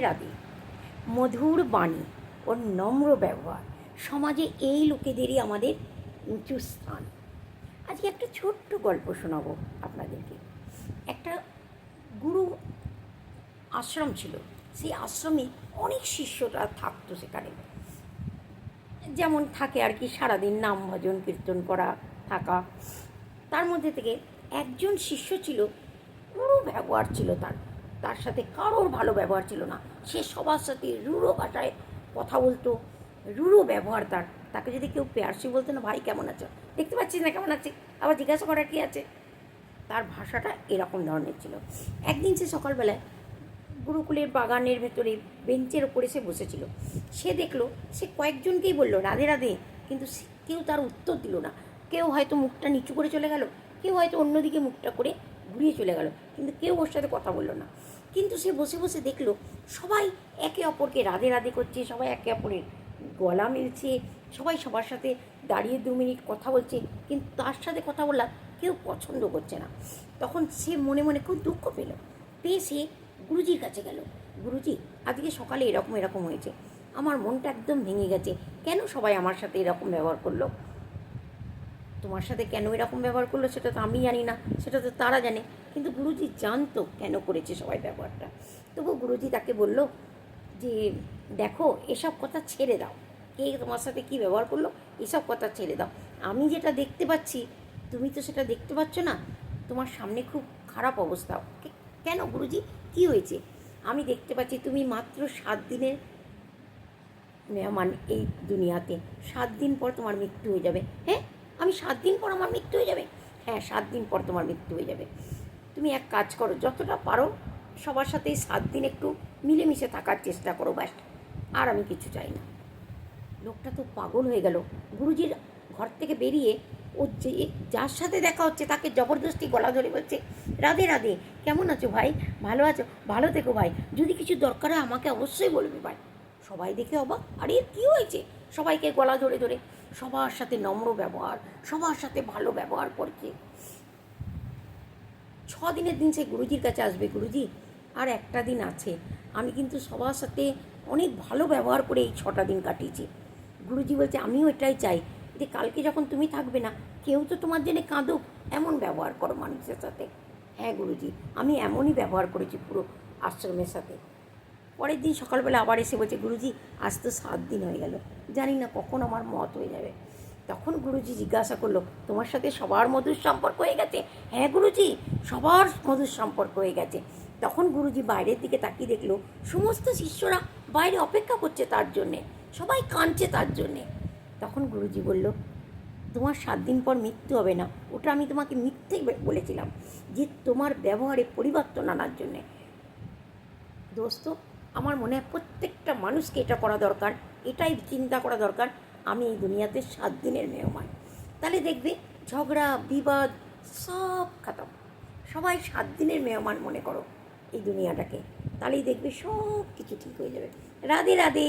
রাধে মধুর বাণী ও নম্র ব্যবহার সমাজে এই লোকেদেরই আমাদের উঁচু স্থান। আজকে একটা ছোট্ট গল্প শোনাবো আপনাদেরকে। একটা গুরু আশ্রম ছিল, সেই আশ্রমে অনেক শিষ্যরা থাকতো সেখানে, যেমন থাকে আর কি, সারাদিন নাম ভজন কীর্তন করা থাকা। তার মধ্যে থেকে একজন শিষ্য ছিল, রূঢ় ব্যবহার ছিল তার, তার সাথে কারোর ভালো ব্যবহার ছিল না। সে সবার সাথে রূঢ় ভাষায় কথা বলতো, রূঢ় ব্যবহার তার। তাকে যদি কেউ পেয়ারসি বলতো না, ভাই কেমন আছো, দেখতে পাচ্ছিস না কেমন আছে, আবার জিজ্ঞাসা করার কি আছে, তার ভাষাটা এরকম ধরনের ছিল। একদিন সে সকালবেলায় গুরুকুলের বাগানের ভেতরে বেঞ্চের ওপরে সে বসেছিল। সে দেখলো, সে কয়েকজনকেই বলল রাধে রাধে, কিন্তু কেউ তার উত্তর দিল না। কেউ হয়তো মুখটা নিচু করে চলে গেল, কেউ হয়তো অন্যদিকে মুখটা করে ঘুরিয়ে চলে গেল, কিন্তু কেউ ওর সাথে কথা বলল না। কিন্তু সে বসে বসে দেখলো সবাই একে অপরকে রাধে রাধে করছে, সবাই একে অপরের গলা মিলছে, সবাই সবার সাথে দাঁড়িয়ে 2 মিনিট কথা বলছে, কিন্তু তার সাথে কথা বলা কেউ পছন্দ করছে না। তখন সে মনে মনে খুব দুঃখ পেয়ে সে গুরুজির কাছে গেল। গুরুজি, আজকে সকালে এরকম এরকম হয়েছে, আমার মনটা একদম ভেঙে গেছে, কেন সবাই আমার সাথে এরকম ব্যবহার করলো? তোমার সাথে কেন এরকম ব্যবহার করলো সেটা তো আমি জানি না, সেটা তো তারা জানে, কিন্তু গুরুজি জানতো কেন করেছে সবাই ব্যবহারটা। তবু গুরুজি তাকে বলল যে দেখো, এসব কথা ছেড়ে দাও, কে তোমার সাথে কী ব্যবহার করলো এসব কথা ছেড়ে দাও। আমি যেটা দেখতে পাচ্ছি তুমি তো সেটা দেখতে পাচ্ছ না, তোমার সামনে খুব খারাপ অবস্থা। কেন গুরুজি, কী হয়েছে? আমি দেখতে পাচ্ছি তুমি মাত্র 7 দিনের মেহমান এই দুনিয়াতে, 7 দিন পর তোমার মৃত্যু হয়ে যাবে। হ্যাঁ, আমি 7 দিন পর আমার মৃত্যু হয়ে যাবে? হ্যাঁ, 7 দিন পর তোমার মৃত্যু হয়ে যাবে। তুমি এক কাজ করো, যতটা পারো সবার সাথে এই 7 দিন একটু মিলেমিশে থাকার চেষ্টা করো, ব্যাস, আর আমি কিছু চাই না। লোকটা তো পাগল হয়ে গেল। গুরুজির ঘর থেকে বেরিয়ে ও যে যার সাথে দেখা হচ্ছে তাকে জবরদস্তি গলা ধরে বলছে রাধে রাধে, কেমন আছো ভাই, ভালো আছো, ভালো থেকো ভাই, যদি কিছু দরকার হয় আমাকে অবশ্যই বলবে ভাই। সবাই দেখে অবাক, আরে কী হয়েছে? সবাইকে গলা ধরে ধরে সবার সাথে নম্র ব্যবহার, সবার সাথে ভালো ব্যবহার করছে। 6 দিনের দিন সে গুরুজির কাছে আসবে, গুরুজি আর একটা দিন আছে, আমি কিন্তু সবার সাথে অনেক ভালো ব্যবহার করে এই 6টা দিন কাটিয়েছি। গুরুজি বলছে আমিও এটাই চাই, যে কালকে যখন তুমি থাকবে না, কেউ তো তোমার জন্য কাঁদুক, এমন ব্যবহার করো মানুষের সাথে। হ্যাঁ গুরুজি, আমি এমনই ব্যবহার করেছি পুরো আশ্রমের সাথে। পরের দিন সকালবেলা আবার এসে বলছে গুরুজি, আজ তো 7 দিন হয়ে গেল, জানি না কখন আমার মত হয়ে যাবে। তখন গুরুজি জিজ্ঞাসা করলো, তোমার সাথে সবার মধুর সম্পর্ক হয়ে গেছে? হ্যাঁ গুরুজি, সবার মধুর সম্পর্ক হয়ে গেছে। তখন গুরুজি বাইরের দিকে তাকিয়ে দেখলো সমস্ত শিষ্যরা বাইরে অপেক্ষা করছে তার জন্যে, সবাই কাঁদছে তার জন্যে। তখন গুরুজি বলল, তোমার 7 দিন পর মৃত্যু হবে না, ওটা আমি তোমাকে মিথ্যে বলেছিলাম, যে তোমার ব্যবহারে পরিবর্তন আনার জন্যে। দোস্ত, আমার মনে হয় প্রত্যেকটা মানুষকে এটা করা দরকার, এটাই চিন্তা করা দরকার, আমি এই দুনিয়াতে 7 দিনের মেহমান। তাহলে দেখবে ঝগড়া বিবাদ সব খতম। সবাই 7 দিনের মেহমান মনে করো এই দুনিয়াটাকে, তাহলেই দেখবে সব কিছু ঠিক হয়ে যাবে। রাধে রাধে।